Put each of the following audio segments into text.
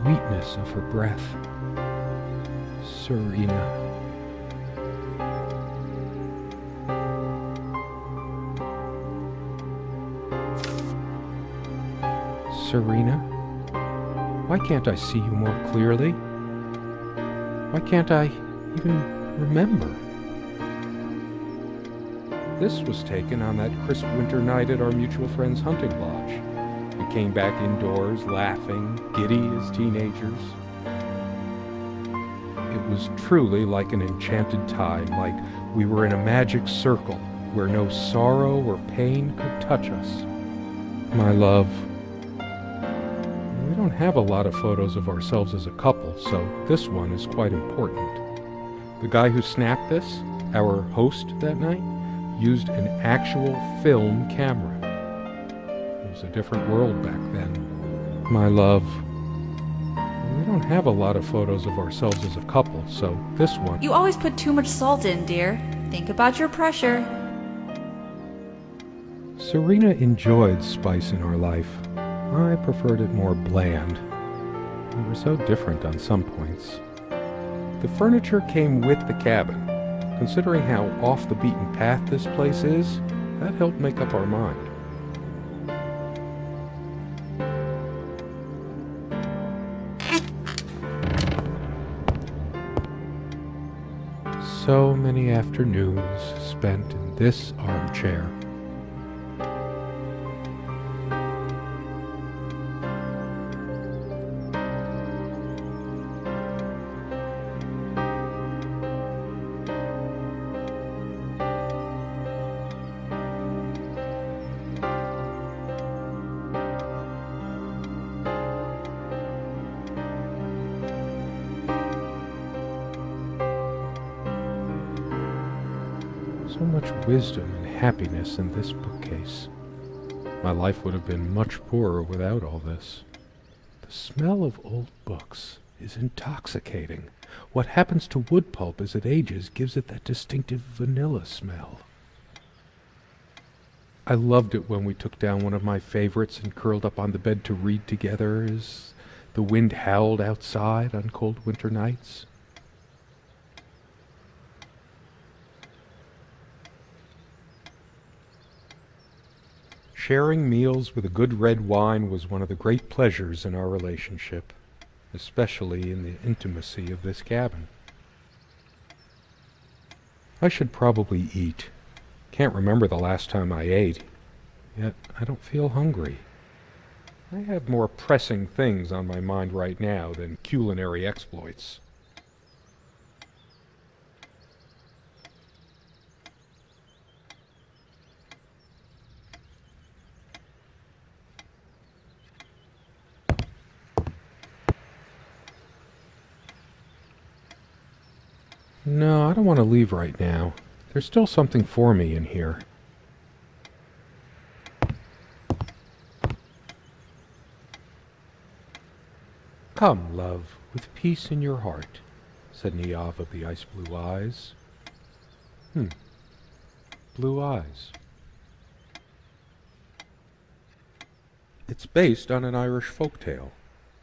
sweetness of her breath. Serena. Serena? Why can't I see you more clearly? Why can't I even remember? This was taken on that crisp winter night at our mutual friend's hunting lodge. We came back indoors, laughing, giddy as teenagers. It was truly like an enchanted time, like we were in a magic circle where no sorrow or pain could touch us. My love, we don't have a lot of photos of ourselves as a couple, so this one is quite important. The guy who snapped this, our host that night, used an actual film camera. It was a different world back then. My love, we don't have a lot of photos of ourselves as a couple, so this one... You always put too much salt in, dear. Think about your pressure. Serena enjoyed spice in our life. I preferred it more bland. We were so different on some points. The furniture came with the cabin. Considering how off the beaten path this place is, that helped make up our mind. So many afternoons spent in this armchair. So much wisdom and happiness in this bookcase. My life would have been much poorer without all this. The smell of old books is intoxicating. What happens to wood pulp as it ages gives it that distinctive vanilla smell. I loved it when we took down one of my favorites and curled up on the bed to read together as the wind howled outside on cold winter nights. Sharing meals with a good red wine was one of the great pleasures in our relationship, especially in the intimacy of this cabin. I should probably eat. Can't remember the last time I ate, yet I don't feel hungry. I have more pressing things on my mind right now than culinary exploits. No, I don't want to leave right now. There's still something for me in here. Come, love, with peace in your heart, said Niamh of the ice-blue eyes. Blue eyes. It's based on an Irish folktale.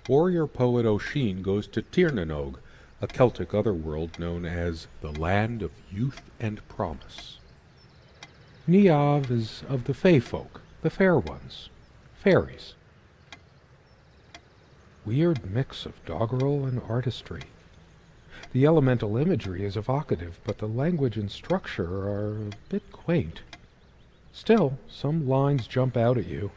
Warrior poet O'Sheen goes to Tirnanog, a Celtic otherworld known as the Land of Youth and Promise. Niamh is of the Fey folk, the fair ones, fairies. Weird mix of doggerel and artistry. The elemental imagery is evocative, but the language and structure are a bit quaint. Still, some lines jump out at you.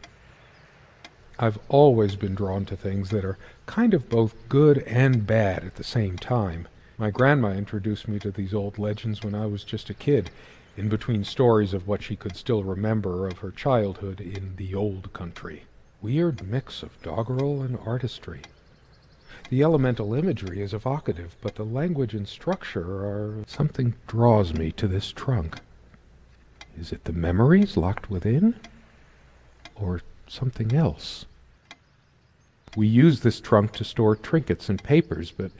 I've always been drawn to things that are kind of both good and bad at the same time. My grandma introduced me to these old legends when I was just a kid, in between stories of what she could still remember of her childhood in the old country. Weird mix of doggerel and artistry. The elemental imagery is evocative, but the language and structure are... Something draws me to this trunk. Is it the memories locked within? Or something else? We use this trunk to store trinkets and papers, but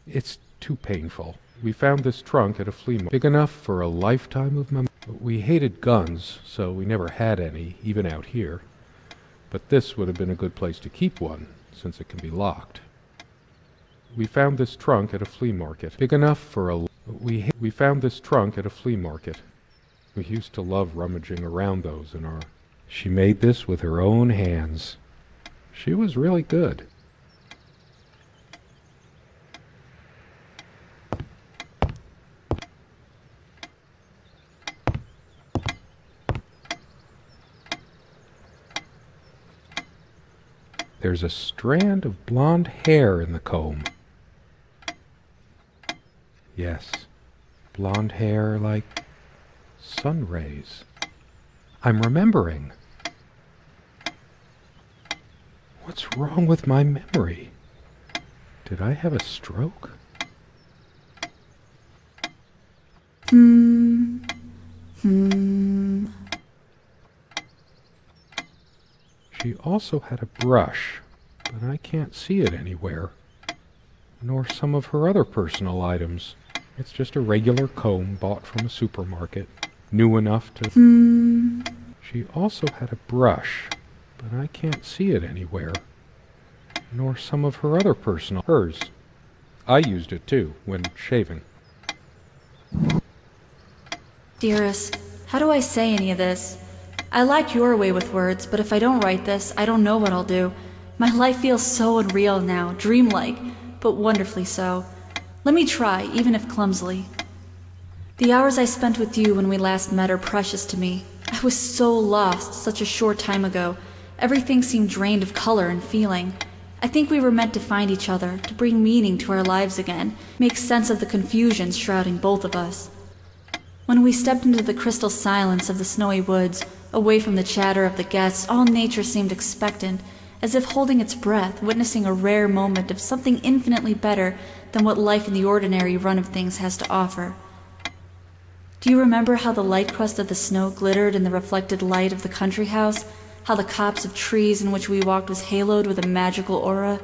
it's too painful. We found this trunk at a flea market, big enough for a lifetime of memories. We hated guns, so we never had any, even out here. But this would have been a good place to keep one, since it can be locked. We found this trunk at a flea market, big enough for a... We found this trunk at a flea market. We used to love rummaging around those in our... She made this with her own hands. She was really good. There's a strand of blonde hair in the comb. Yes, blonde hair like sun rays. I'm remembering. What's wrong with my memory? Did I have a stroke? She also had a brush, but I can't see it anywhere, nor some of her other personal items. It's just a regular comb bought from a supermarket, new enough to... She also had a brush, but I can't see it anywhere, nor some of her other personal... Hers. I used it too, when shaving. Dearest, how do I say any of this? I like your way with words, but if I don't write this, I don't know what I'll do. My life feels so unreal now, dreamlike, but wonderfully so. Let me try, even if clumsily. The hours I spent with you when we last met are precious to me. I was so lost such a short time ago. Everything seemed drained of color and feeling. I think we were meant to find each other, to bring meaning to our lives again, make sense of the confusion shrouding both of us. When we stepped into the crystal silence of the snowy woods, away from the chatter of the guests, all nature seemed expectant, as if holding its breath, witnessing a rare moment of something infinitely better than what life in the ordinary run of things has to offer. Do you remember how the light crust of the snow glittered in the reflected light of the country house? How the copse of trees in which we walked was haloed with a magical aura?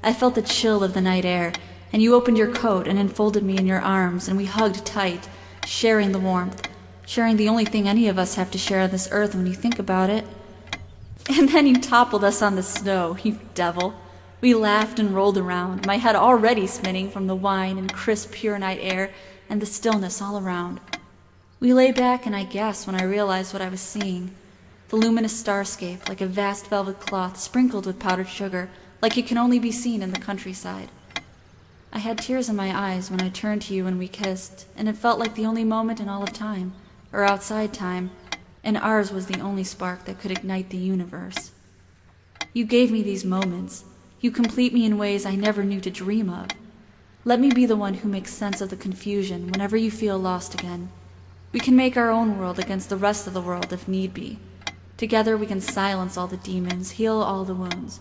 I felt the chill of the night air, and you opened your coat and enfolded me in your arms, and we hugged tight, sharing the warmth, sharing the only thing any of us have to share on this earth when you think about it. And then you toppled us on the snow, you devil. We laughed and rolled around, my head already spinning from the wine and crisp, pure night air and the stillness all around. We lay back, and I gasped when I realized what I was seeing. The luminous starscape, like a vast velvet cloth sprinkled with powdered sugar, like it can only be seen in the countryside. I had tears in my eyes when I turned to you and we kissed, and it felt like the only moment in all of time, or outside time, and ours was the only spark that could ignite the universe. You gave me these moments. You complete me in ways I never knew to dream of. Let me be the one who makes sense of the confusion whenever you feel lost again. We can make our own world against the rest of the world if need be. Together we can silence all the demons, heal all the wounds.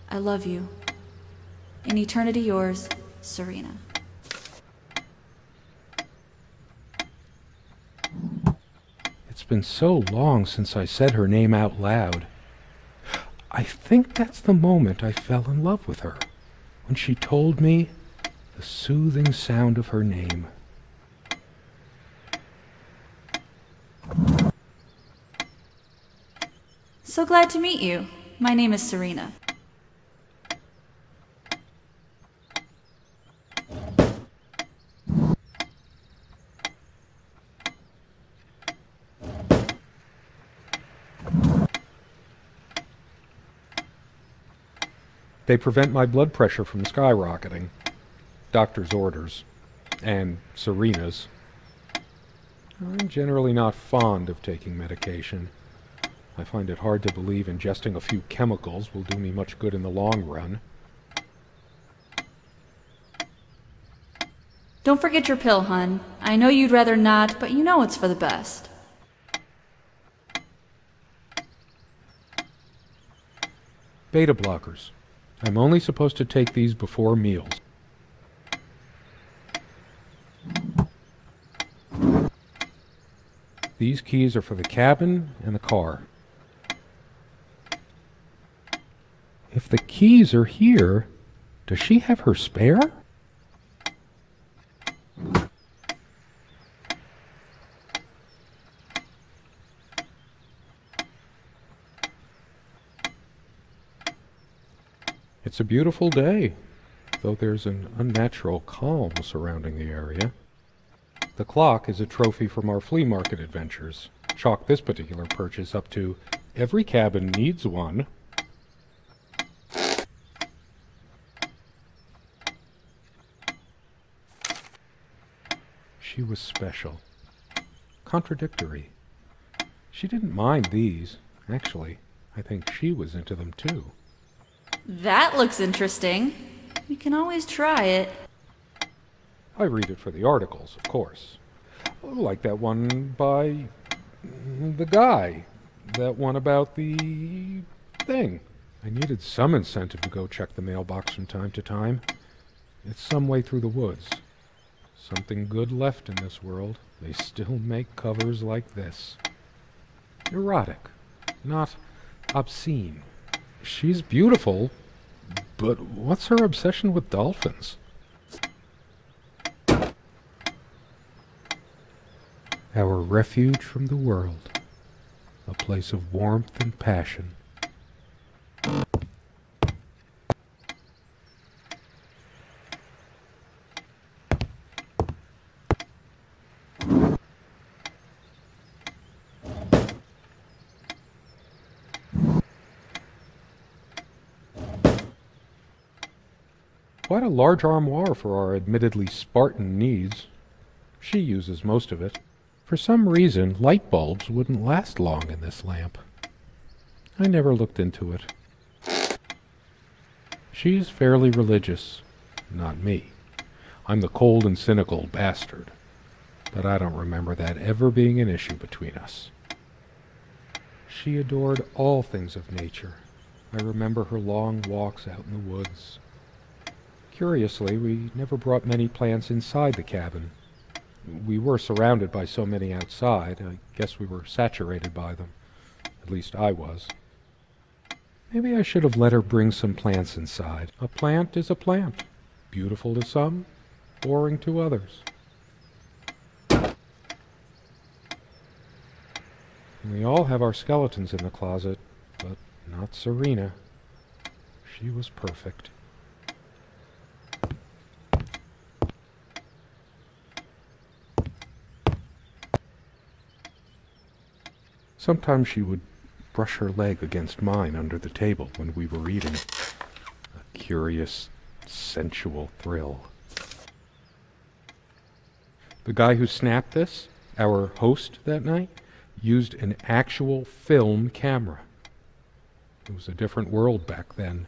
I love you. In eternity yours, Serena. It's been so long since I said her name out loud. I think that's the moment I fell in love with her, when she told me the soothing sound of her name. So glad to meet you. My name is Serena. They prevent my blood pressure from skyrocketing. Doctor's orders. And Serena's. I'm generally not fond of taking medication. I find it hard to believe ingesting a few chemicals will do me much good in the long run. Don't forget your pill, hun. I know you'd rather not, but you know it's for the best. Beta blockers. I'm only supposed to take these before meals. These keys are for the cabin and the car. If the keys are here, does she have her spare? It's a beautiful day, though there's an unnatural calm surrounding the area. The clock is a trophy from our flea market adventures. Chalk this particular purchase up to "Every cabin needs one." She was special. Contradictory. She didn't mind these. Actually, I think she was into them too. That looks interesting. We can always try it. I read it for the articles, of course. Like that one by the guy. That one about the thing. I needed some incentive to go check the mailbox from time to time. It's some way through the woods. Something good left in this world. They still make covers like this. Erotic, not obscene. She's beautiful, but what's her obsession with dolphins? Our refuge from the world, a place of warmth and passion. Quite a large armoire for our admittedly Spartan needs. She uses most of it. For some reason, light bulbs wouldn't last long in this lamp. I never looked into it. She's fairly religious. Not me. I'm the cold and cynical bastard. But I don't remember that ever being an issue between us. She adored all things of nature. I remember her long walks out in the woods. Curiously, we never brought many plants inside the cabin. We were surrounded by so many outside, I guess we were saturated by them. At least I was. Maybe I should have let her bring some plants inside. A plant is a plant. Beautiful to some, boring to others. We all have our skeletons in the closet, but not Serena. She was perfect. Sometimes she would brush her leg against mine under the table when we were eating. A curious, sensual thrill. The guy who snapped this, our host that night, used an actual film camera. It was a different world back then.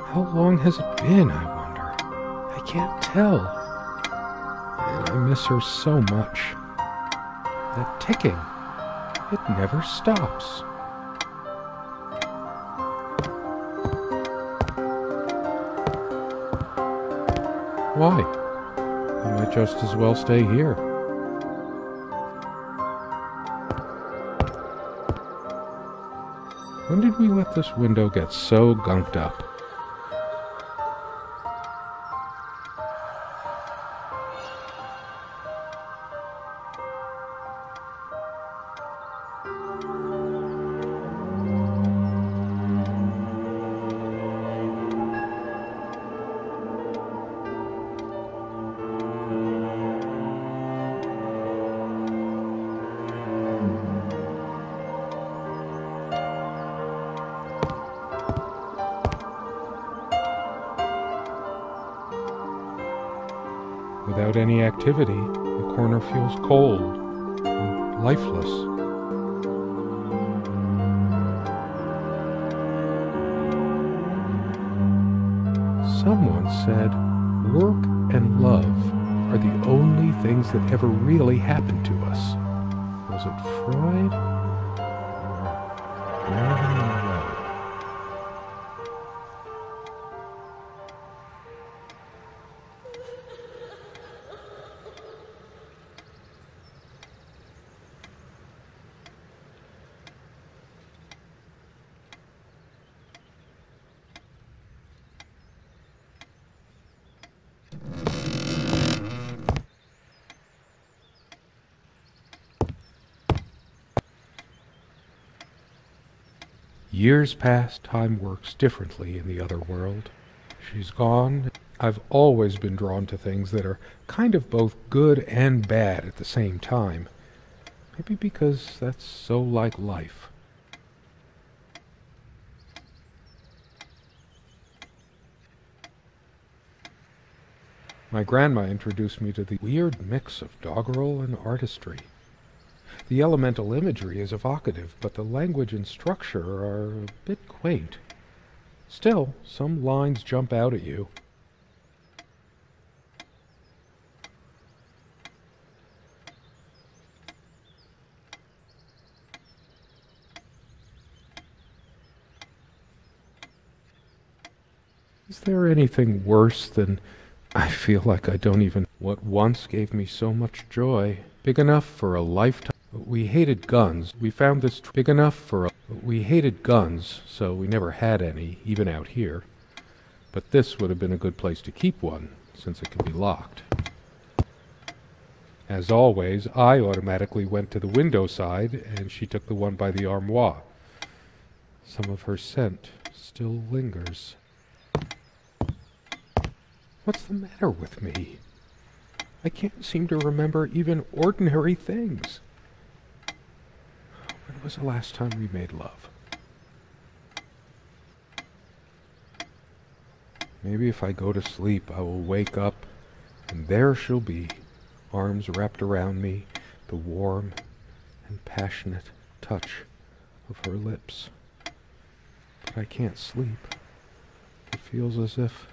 How long has it been, I wonder? I can't tell. And I miss her so much. That ticking, it never stops. Why? I might just as well stay here. When did we let this window get so gunked up? Without any activity, the corner feels cold and lifeless. Someone said, work and love are the only things that ever really happen to us. Was it Freud? Or Marilyn Monroe? years pass, time works differently in the other world. She's gone. I've always been drawn to things that are kind of both good and bad at the same time. Maybe because that's so like life. My grandma introduced me to the weird mix of doggerel and artistry. The elemental imagery is evocative, but the language and structure are a bit quaint. Still, some lines jump out at you. Is there anything worse than I feel like I don't even what once gave me so much joy? Big enough for a lifetime. We hated guns. We found this big enough for a... We hated guns, so we never had any, even out here. But this would have been a good place to keep one, since it can be locked. As always, I automatically went to the window side, and she took the one by the armoire. Some of her scent still lingers. What's the matter with me? I can't seem to remember even ordinary things. When was the last time we made love? Maybe if I go to sleep, I will wake up, and there she'll be, arms wrapped around me, the warm and passionate touch of her lips. But I can't sleep. It feels as if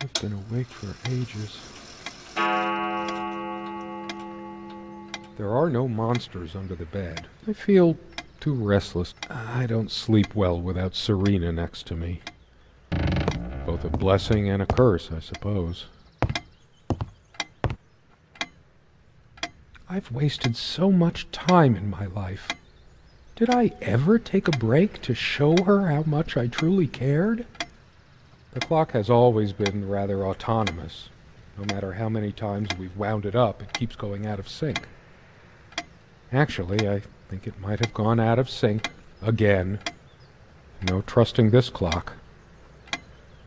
I've been awake for ages. There are no monsters under the bed. I feel too restless. I don't sleep well without Serena next to me. Both a blessing and a curse, I suppose. I've wasted so much time in my life. Did I ever take a break to show her how much I truly cared? The clock has always been rather autonomous. No matter how many times we've wound it up, it keeps going out of sync. Actually, I think it might have gone out of sync again. No trusting this clock.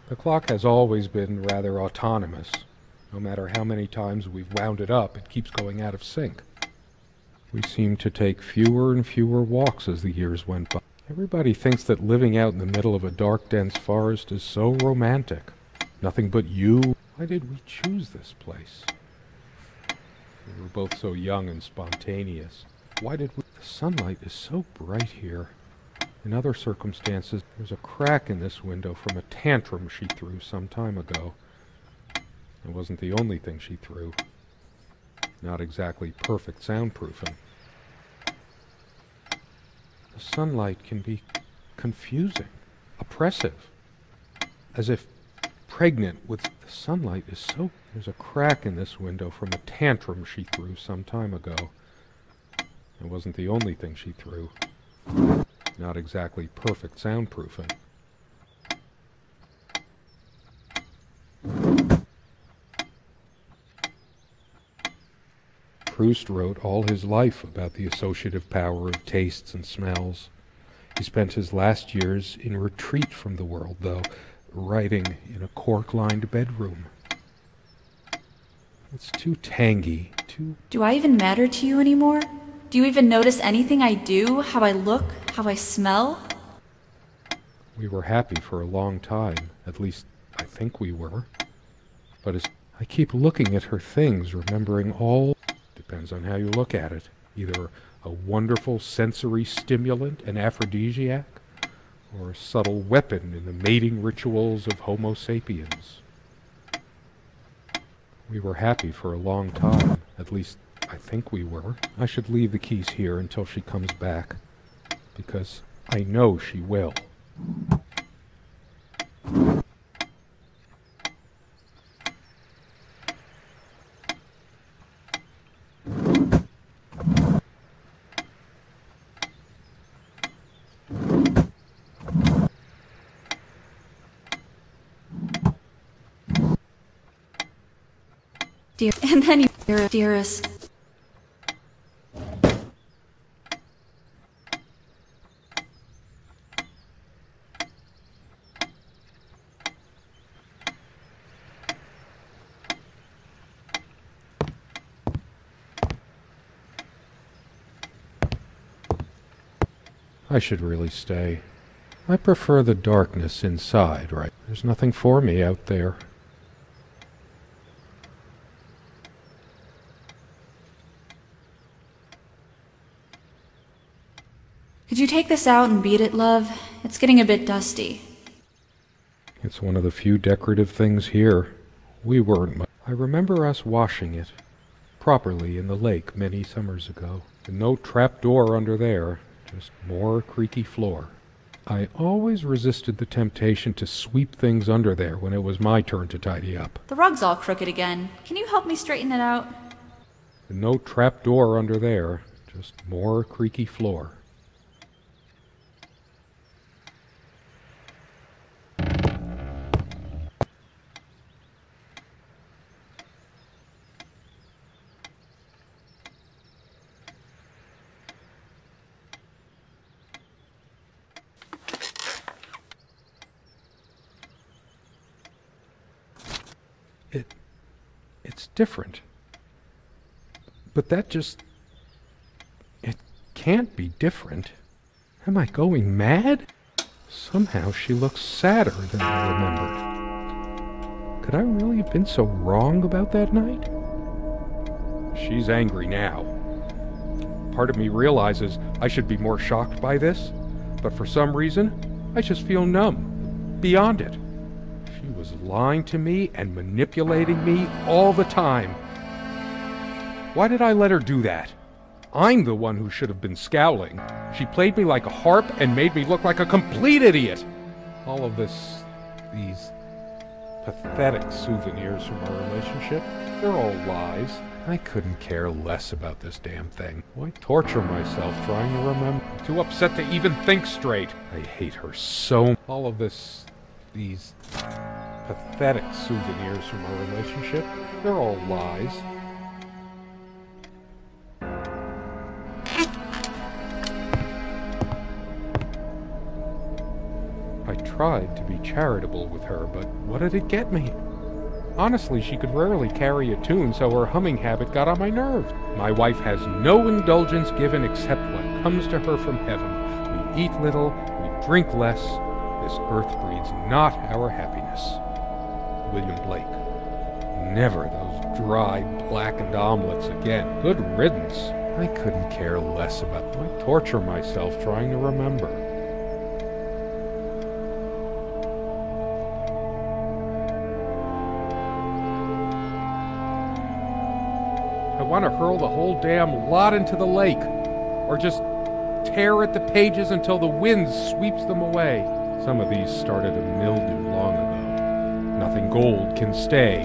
The clock has always been rather autonomous. No matter how many times we've wound it up, it keeps going out of sync. We seem to take fewer and fewer walks as the years went by. Everybody thinks that living out in the middle of a dark, dense forest is so romantic. Nothing but you. Why did we choose this place? We were both so young and spontaneous. Why did we... The sunlight is so bright here. In other circumstances, there's a crack in this window from a tantrum she threw some time ago. It wasn't the only thing she threw. Not exactly perfect soundproofing. The sunlight can be confusing, oppressive, as if pregnant with... The sunlight is so... There's a crack in this window from a tantrum she threw some time ago. It wasn't the only thing she threw. Not exactly perfect soundproofing. Proust wrote all his life about the associative power of tastes and smells. He spent his last years in retreat from the world, though, writing in a cork-lined bedroom. It's too tangy, too... Do I even matter to you anymore? Do you even notice anything I do? How I look? How I smell? We were happy for a long time. At least, I think we were. But as I keep looking at her things, remembering all... Depends on how you look at it. Either a wonderful sensory stimulant, an aphrodisiac, or a subtle weapon in the mating rituals of Homo sapiens. We were happy for a long time. At least, I think we were. I should leave the keys here until she comes back, because I know she will. And then you, dearest. I should really stay. I prefer the darkness inside, right? There's nothing for me out there. Could you take this out and beat it, love? It's getting a bit dusty. It's one of the few decorative things here. We weren't much. I remember us washing it properly in the lake many summers ago. And no trap door under there, just more creaky floor. I always resisted the temptation to sweep things under there when it was my turn to tidy up. The rug's all crooked again. Can you help me straighten it out? And no trap door under there, just more creaky floor. It's different. But that just... it can't be different. Am I going mad? Somehow she looks sadder than I remembered. Could I really have been so wrong about that night? She's angry now. Part of me realizes I should be more shocked by this, but for some reason, I just feel numb, beyond it. She was lying to me and manipulating me all the time. Why did I let her do that? I'm the one who should have been scowling. She played me like a harp and made me look like a complete idiot. All of these pathetic souvenirs from our relationship, they're all lies. I couldn't care less about this damn thing. Why torture myself trying to remember? I'm too upset to even think straight. I hate her so. All of these pathetic souvenirs from our relationship, they're all lies. I tried to be charitable with her, but what did it get me? Honestly, she could rarely carry a tune, so her humming habit got on my nerves. My wife has no indulgence given except what comes to her from heaven. We eat little, we drink less. This earth breeds not our happiness. William Blake. Never those dry, blackened omelets again. Good riddance. I couldn't care less about them. I torture myself trying to remember. I want to hurl the whole damn lot into the lake, or just tear at the pages until the wind sweeps them away. Some of these started to mildew long ago. Nothing gold can stay.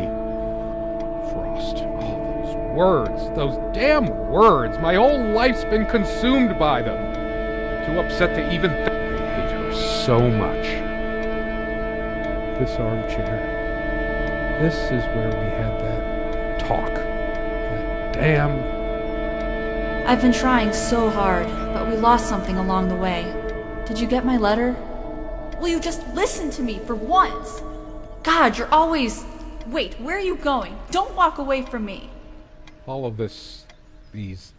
Frost. Oh, those words. Those damn words. My whole life's been consumed by them. I'm too upset to even think. I hate her so much. This armchair. This is where we had that talk. That damn... I've been trying so hard, but we lost something along the way. Did you get my letter? Will you just listen to me for once? God, you're always... Wait, where are you going? Don't walk away from me. All of these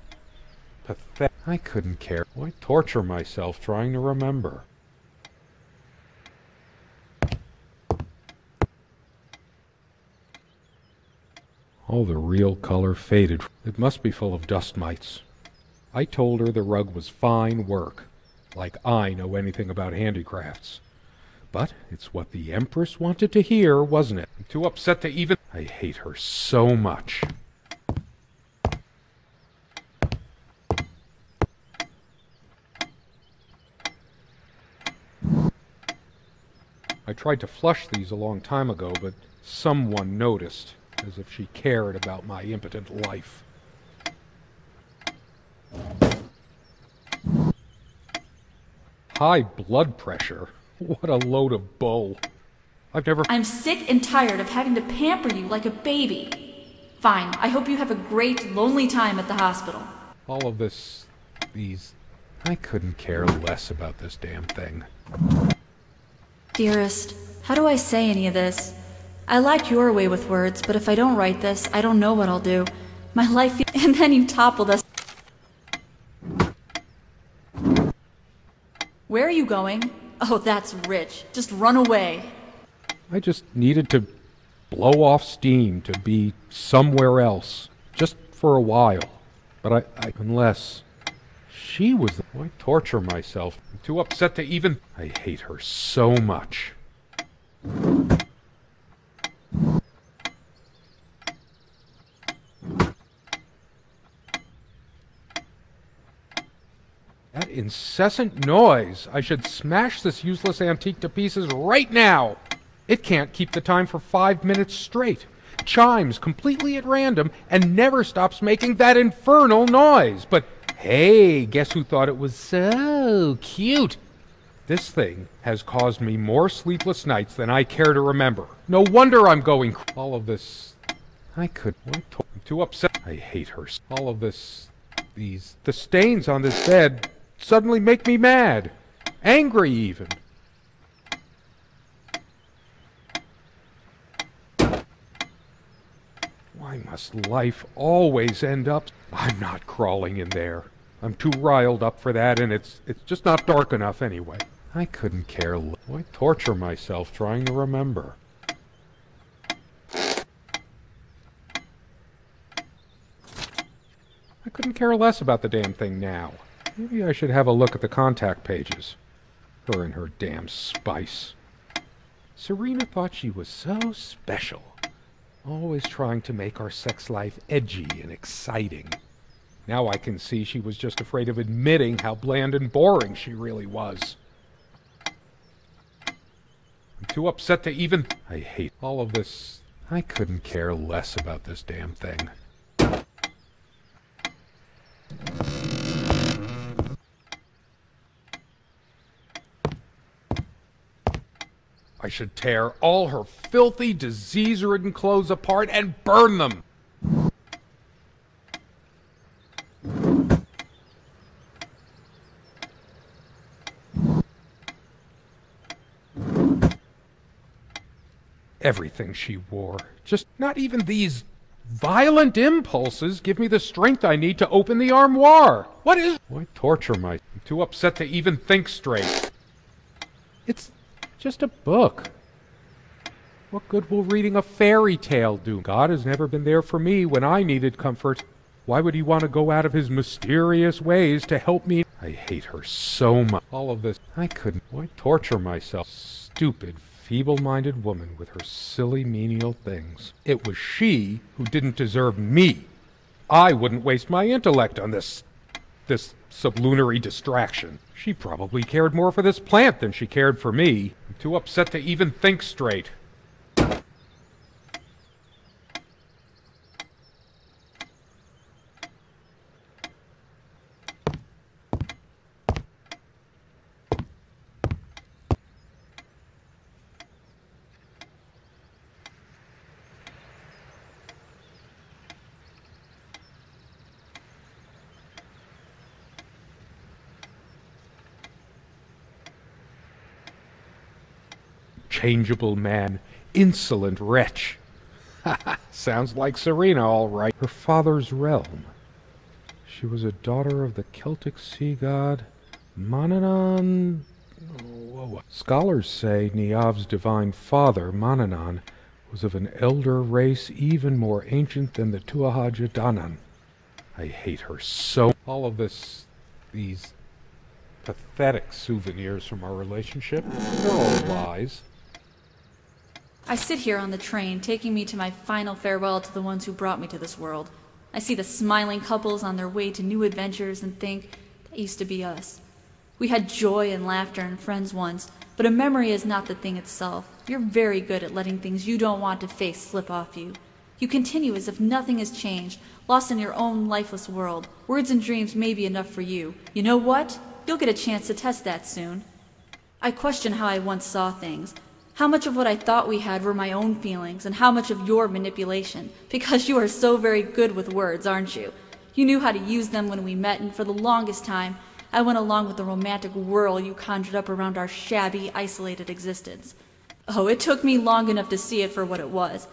pathetic... I couldn't care. Why torture myself trying to remember? All the real color faded. It must be full of dust mites. I told her the rug was fine work, like I know anything about handicrafts. But it's what the Empress wanted to hear, wasn't it? I'm too upset to even... I hate her so much. I tried to flush these a long time ago, but someone noticed, as if she cared about my impotent life. High blood pressure? What a load of bull. I'm sick and tired of having to pamper you like a baby. Fine, I hope you have a great, lonely time at the hospital. All of these... I couldn't care less about this damn thing. Dearest, how do I say any of this? I like your way with words, but if I don't write this, I don't know what I'll do. My life... And then you toppled us. Where are you going? Oh, that's rich. Just run away. I just needed to blow off steam, to be somewhere else, just for a while. But unless she was the... Why torture myself? I'm too upset to even... I hate her so much. That incessant noise! I should smash this useless antique to pieces right now! It can't keep the time for 5 minutes straight. Chimes completely at random and never stops making that infernal noise. But hey, guess who thought it was so cute? This thing has caused me more sleepless nights than I care to remember. No wonder I'm going... All of this... I'm too upset. I hate her. All of this... The stains on this bed suddenly make me mad. Angry, even. Why must life always end up... I'm not crawling in there. I'm too riled up for that, and it's just not dark enough anyway. I couldn't care. Why torture myself trying to remember? I couldn't care less about the damn thing now. Maybe I should have a look at the contact pages. Her and her damn spice. Serena thought she was so special. Always trying to make our sex life edgy and exciting. Now I can see she was just afraid of admitting how bland and boring she really was. I'm too upset to even... I hate all of this. I couldn't care less about this damn thing. I should tear all her filthy, disease-ridden clothes apart and burn them! Everything she wore. Just not even these violent impulses give me the strength I need to open the armoire. What is... Why torture myself? I'm too upset to even think straight. It's just a book. What good will reading a fairy tale do? God has never been there for me when I needed comfort. Why would he want to go out of his mysterious ways to help me? I hate her so much. All of this. I couldn't. Why torture myself? Stupid, feeble-minded woman with her silly, menial things. It was she who didn't deserve me. I wouldn't waste my intellect on this sublunary distraction. She probably cared more for this plant than she cared for me. I'm too upset to even think straight. Changeable man, insolent wretch. Sounds like Serena, all right. Her father's realm. She was a daughter of the Celtic sea god Manannan. Scholars say Niamh's divine father, Manannan, was of an elder race even more ancient than the Tuatha Danann. I hate her so. All of these pathetic souvenirs from our relationship, they're all lies. I sit here on the train, taking me to my final farewell to the ones who brought me to this world. I see the smiling couples on their way to new adventures and think, that used to be us. We had joy and laughter and friends once, but a memory is not the thing itself. You're very good at letting things you don't want to face slip off you. You continue as if nothing has changed, lost in your own lifeless world. Words and dreams may be enough for you. You know what? You'll get a chance to test that soon. I question how I once saw things. How much of what I thought we had were my own feelings, and how much of your manipulation, because you are so very good with words, aren't you? You knew how to use them when we met, and for the longest time, I went along with the romantic whirl you conjured up around our shabby, isolated existence. Oh, it took me long enough to see it for what it was.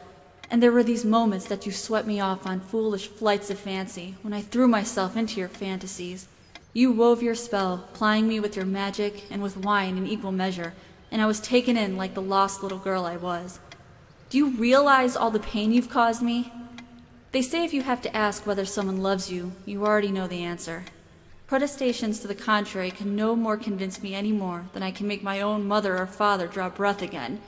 And there were these moments that you swept me off on foolish flights of fancy, when I threw myself into your fantasies. You wove your spell, plying me with your magic and with wine in equal measure, and I was taken in like the lost little girl I was. Do you realize all the pain you've caused me? They say if you have to ask whether someone loves you, you already know the answer. Protestations to the contrary can no more convince me any more than I can make my own mother or father draw breath again.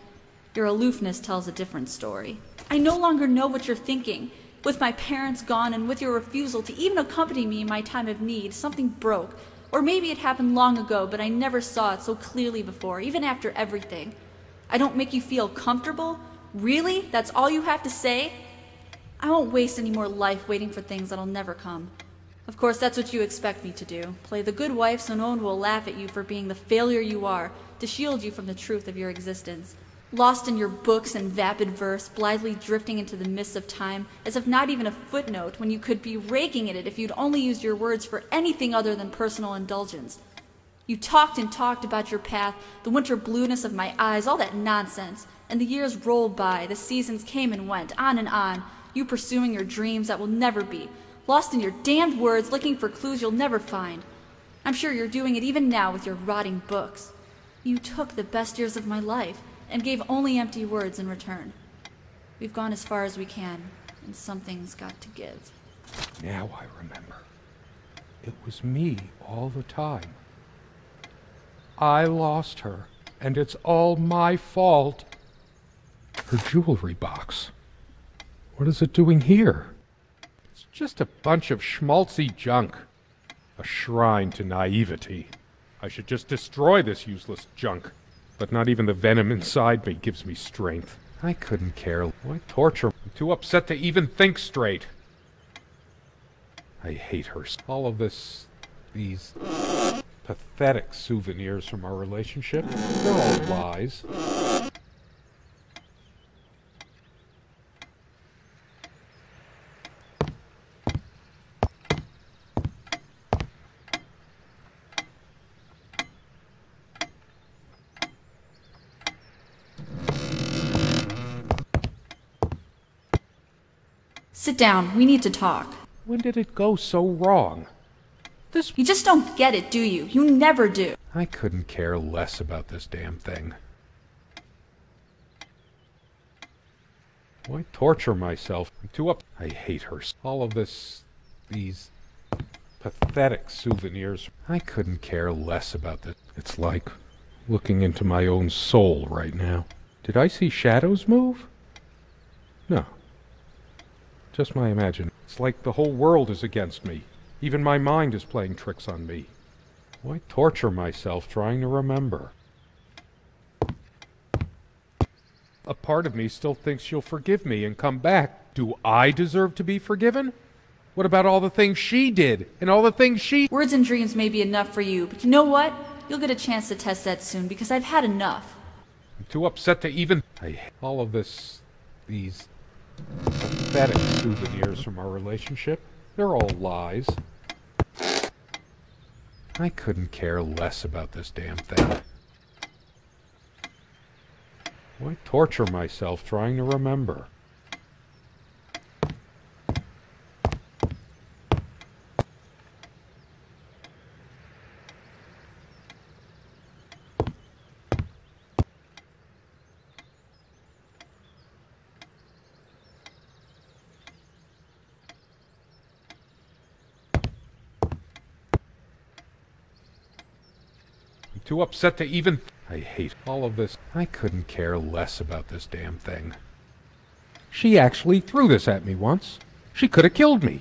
Your aloofness tells a different story. I no longer know what you're thinking. With my parents gone and with your refusal to even accompany me in my time of need, something broke. Or maybe it happened long ago, but I never saw it so clearly before, even after everything. I don't make you feel comfortable? Really? That's all you have to say? I won't waste any more life waiting for things that'll never come. Of course, that's what you expect me to do. Play the good wife so no one will laugh at you for being the failure you are, to shield you from the truth of your existence. Lost in your books and vapid verse, blithely drifting into the mists of time, as if not even a footnote, when you could be raking at it if you'd only used your words for anything other than personal indulgence. You talked and talked about your path, the winter blueness of my eyes, all that nonsense. And the years rolled by, the seasons came and went, on, you pursuing your dreams that will never be, lost in your damned words, looking for clues you'll never find. I'm sure you're doing it even now with your rotting books. You took the best years of my life, and gave only empty words in return. We've gone as far as we can, and something's got to give. Now I remember. It was me all the time. I lost her, and it's all my fault. Her jewelry box. What is it doing here? It's just a bunch of schmaltzy junk. A shrine to naivety. I should just destroy this useless junk. But not even the venom inside me gives me strength. I couldn't care. Why torture? I'm too upset to even think straight. I hate her. All of these pathetic souvenirs from our relationship, they're all lies. Sit down. We need to talk. When did it go so wrong? You just don't get it, do you? You never do. I couldn't care less about this damn thing. Why torture myself? I'm too up. I hate her. All of these pathetic souvenirs. I couldn't care less about this. It's like looking into my own soul right now. Did I see shadows move? No. Just my imagination. It's like the whole world is against me. Even my mind is playing tricks on me. Why torture myself trying to remember? A part of me still thinks she'll forgive me and come back. Do I deserve to be forgiven? What about all the things she did and all the things she... Words and dreams may be enough for you, but you know what? You'll get a chance to test that soon because I've had enough. I'm too upset to even... I hate all of these pathetic souvenirs from our relationship. They're all lies. I couldn't care less about this damn thing. Why torture myself trying to remember? Too upset to even... I hate all of this. I couldn't care less about this damn thing. She actually threw this at me once. She could have killed me.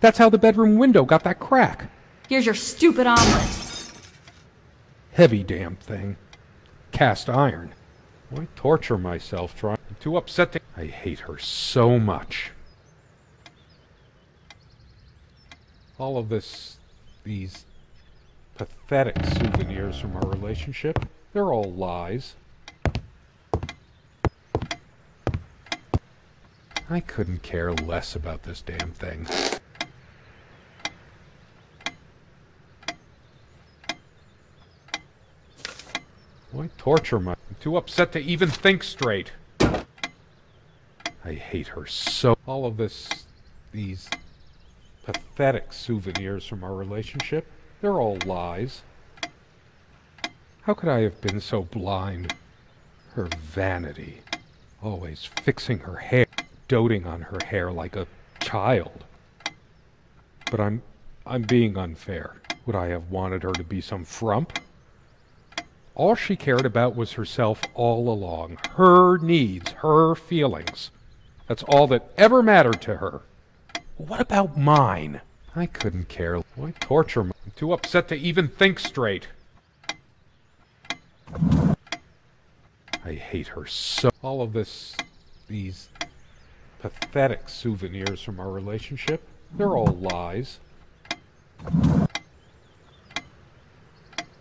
That's how the bedroom window got that crack. Here's your stupid omelet. Heavy damn thing. Cast iron. Why torture myself trying... I'm too upset to... I hate her so much. All of these pathetic souvenirs from our relationship, they're all lies. I couldn't care less about this damn thing. Why torture my... I'm too upset to even think straight. I hate her so... All of these pathetic souvenirs from our relationship, They're all lies. How could I have been so blind? Her vanity. Always fixing her hair, doting on her hair like a child. But I'm being unfair. Would I have wanted her to be some frump? All she cared about was herself all along. Her needs, her feelings. That's all that ever mattered to her. What about mine? I couldn't care. Why torture me? I'm too upset to even think straight. I hate her so. All of these pathetic souvenirs from our relationship, they're all lies.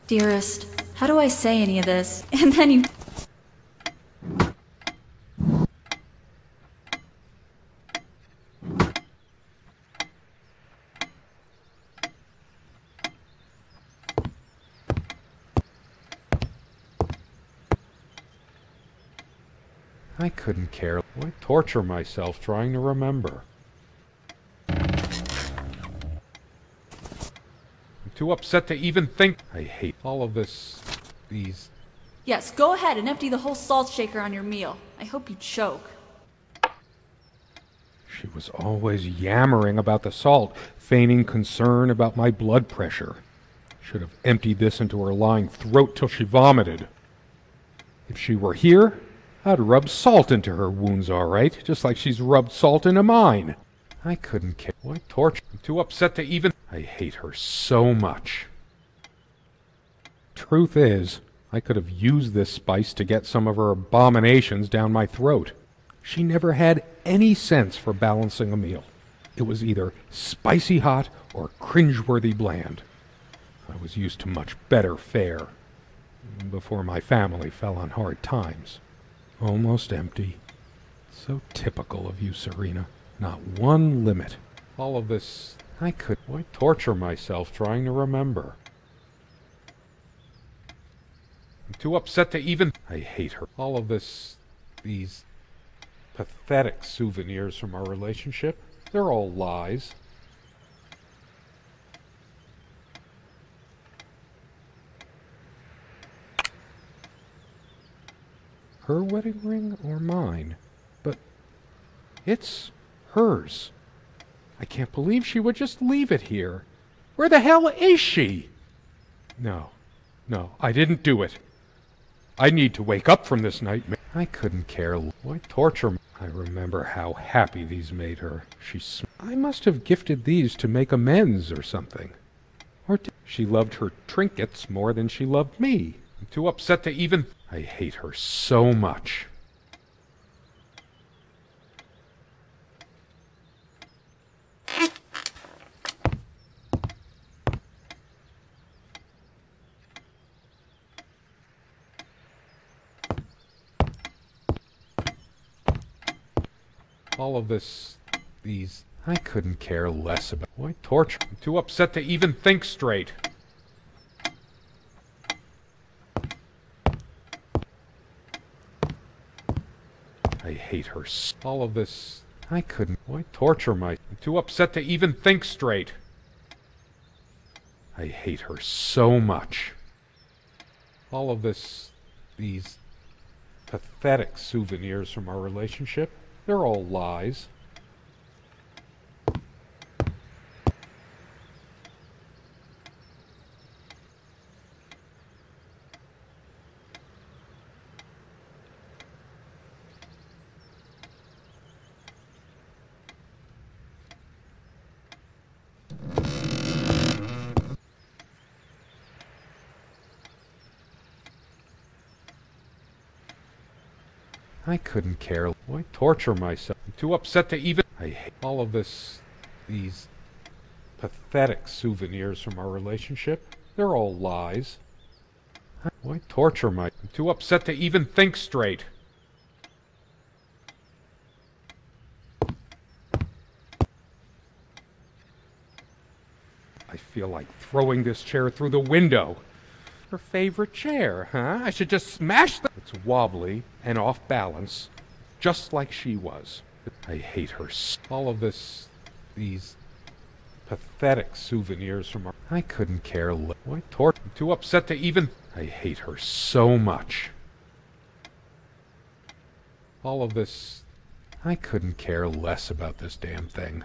Dearest, how do I say any of this? And then you... I couldn't care. Why torture myself trying to remember? I'm too upset to even think. I hate all of these... Yes, go ahead and empty the whole salt shaker on your meal. I hope you choke. She was always yammering about the salt, feigning concern about my blood pressure. Should have emptied this into her lying throat till she vomited. If she were here, I'd rub salt into her wounds, all right, just like she's rubbed salt into mine. I couldn't care. Why torture? I'm too upset to even... I hate her so much. Truth is, I could have used this spice to get some of her abominations down my throat. She never had any sense for balancing a meal. It was either spicy hot or cringeworthy bland. I was used to much better fare before my family fell on hard times. Almost empty. So typical of you, Serena. Not one limit. All of this... I could... Why torture myself trying to remember? I'm too upset to even... I hate her. All of these pathetic souvenirs from our relationship, they're all lies. Her wedding ring or mine? But it's hers. I can't believe she would just leave it here. Where the hell is she? No, I didn't do it. I need to wake up from this nightmare. I couldn't care. Why torture me? I remember how happy these made her. I must have gifted these to make amends or something. Or she loved her trinkets more than she loved me. I'm too upset to even... I hate her so much. All of these... I couldn't care less about... Why torture? I'm too upset to even think straight. I hate her. All of this... I couldn't... Why torture my... I'm too upset to even think straight. I hate her so much. All of these pathetic souvenirs from our relationship, they're all lies. I couldn't care. Why torture myself? I'm too upset to even... I hate all of these pathetic souvenirs from our relationship. They're all lies. Why torture my... I'm too upset to even think straight. I feel like throwing this chair through the window. Her favorite chair, huh? I should just smash the... It's wobbly and off balance, just like she was. I hate her. All of these pathetic souvenirs from her. I couldn't care less. Why torture? I'm too upset to even... I hate her so much. All of this... I couldn't care less about this damn thing.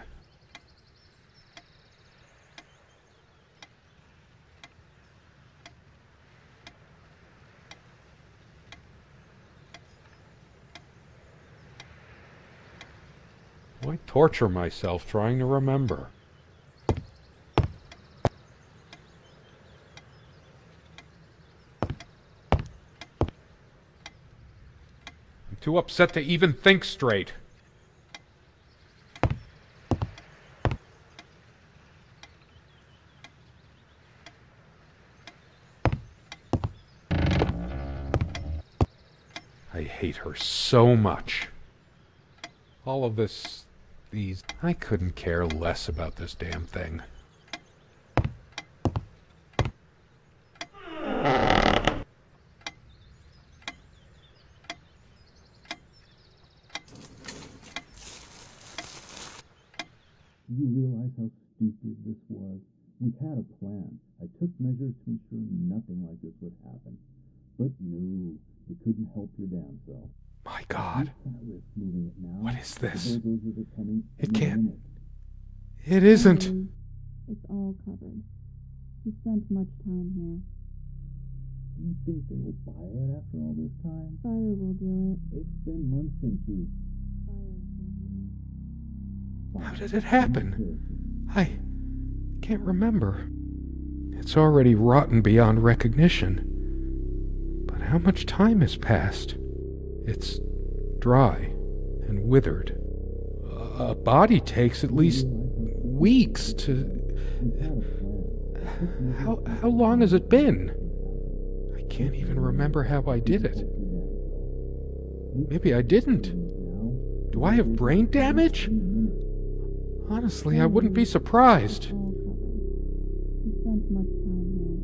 Why torture myself trying to remember? I'm too upset to even think straight. I hate her so much. All of this... these... I couldn't care less about this damn thing. Do you realize how stupid this was? We had a plan. I took measures to ensure nothing like this would happen. But no, you couldn't help your damn self. My God. What is this? It It can't... It isn't. It's all covered. He spent much time here. Do you think they will buy it after all this time? Fire will do it. It's been months since you... Fire will do it. How did it happen? I can't remember. It's already rotten beyond recognition. But how much time has passed? It's dry and withered. A body takes at least weeks to... How long has it been? I can't even remember how I did it. Maybe I didn't. Do I have brain damage? Honestly, I wouldn't be surprised. All covered. He spent much time here.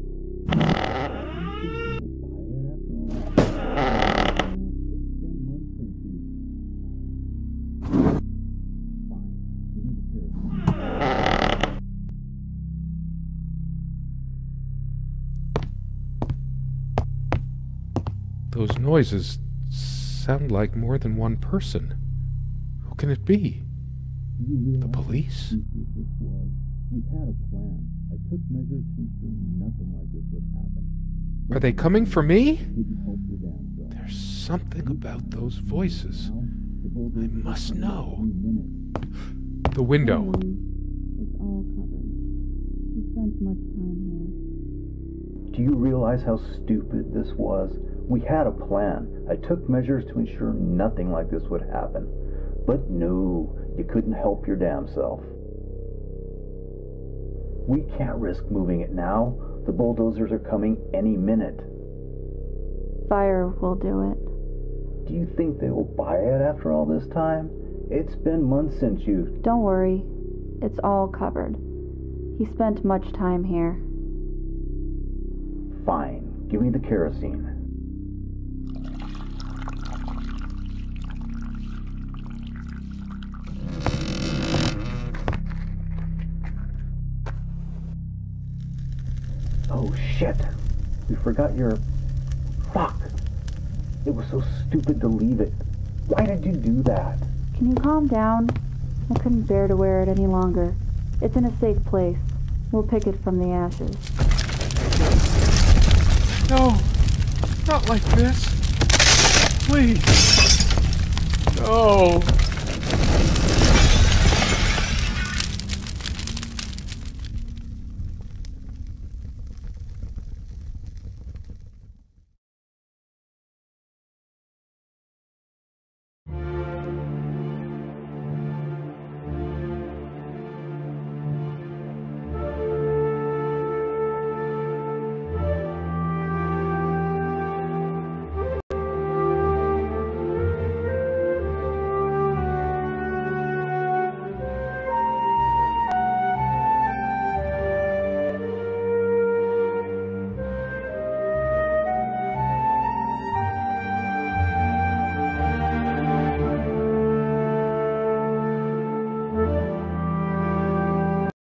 Those noises sound like more than one person. Who can it be? The police? We had a plan. I took measures to ensure nothing like this would happen. Are they coming for me? Couldn't help your damn self. There's something about those voices. I must know. The window. It's all covered. He spent much time here. Do you realize how stupid this was? We had a plan. I took measures to ensure nothing like this would happen. But no, you couldn't help your damn self. We can't risk moving it now. The bulldozers are coming any minute. Fire will do it. Do you think they will buy it after all this time? It's been months since you... Don't worry. It's all covered. He spent much time here. Fine. Give me the kerosene. Oh shit! We forgot your... Fuck! It was so stupid to leave it. Why did you do that? Can you calm down? I couldn't bear to wear it any longer. It's in a safe place. We'll pick it from the ashes. No! Not like this! Please! No!